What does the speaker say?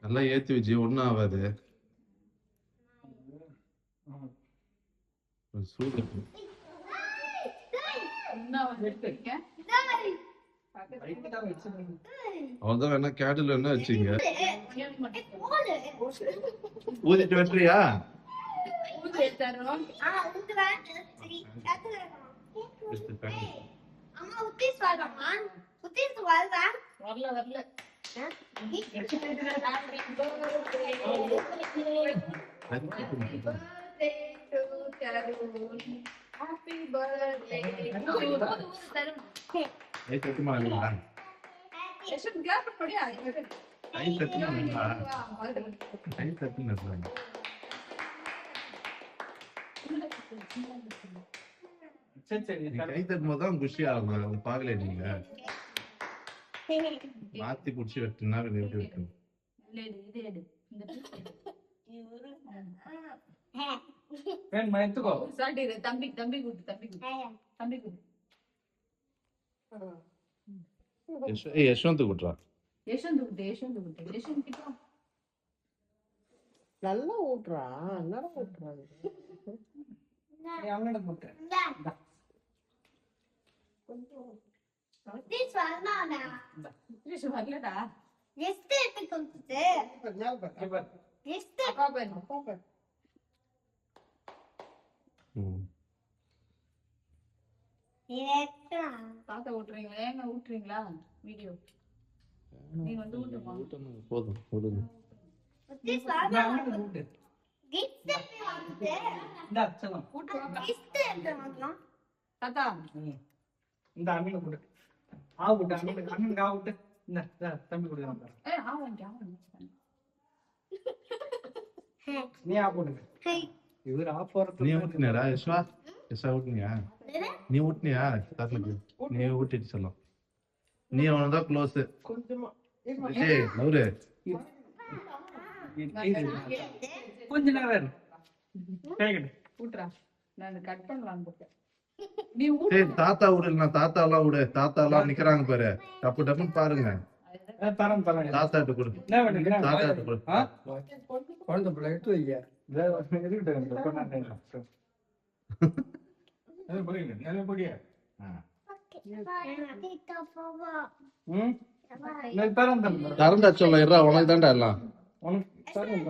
நல்லா ஏத்தி வச்சு ஒண்ணும் ஆகாது. சூடு அவ்வளவுதான். வேணா கேட்டில் வேணா வச்சுங்க. ஊதிட்டு வெட்டுறியா? கை தட்டும்போதுதான் குஷி ஆகும். பாக்கல நீங்க மாத்தி புடிச்சு வெட்டுனா எப்படி வெட்டும்? யஷ்வந்த் குட்ரா நல்லா ஊட்டுறா. நல்லா ஊட்டுறா. தாத்தா ஊட்டுறீங்களா? ஏங்க ஊட்டுறீங்களா? வீடியோ நீங்க வந்து ஊட்டுமா? போதும் போதும். தாத்தா இந்த அண்ணனை கொடு. ஆவுட்டு அண்ணனுக்கு ஆவுட்டு. இந்த தம்பி கொடுக்குறாங்க. நீ ஆ போடுங்க. இவர் ஆ போறது. நீ ஊட்டினியாடா யஷ்வா? யஷ்வா ஊட்டினியா? நீ ஊட்டினியா? தாத்தனுக்கு நீ ஊட்டிட்டு சொல்லலாம். நீ அவனதான் க்ளோஸ். கொஞ்சமா நவுரு கொஞ்ச நேரம் ஊட்டுறா. நான் கட் பண்ணலாம். தாத்தா விடு. நான் தாத்தா எல்லாம் விடு. தாத்தா எல்லாம் நிக்கிறாங்க பாரு. டப்பு டப்புன்னு பாருங்க. தாத்தாட்டு கொடு. தாத்தாட்டு கொடு. குழந்தை பிள்ளை எடுத்து வைக்க. தரண்டா சொல்ல உனக்கு தான்டா எல்லாம்.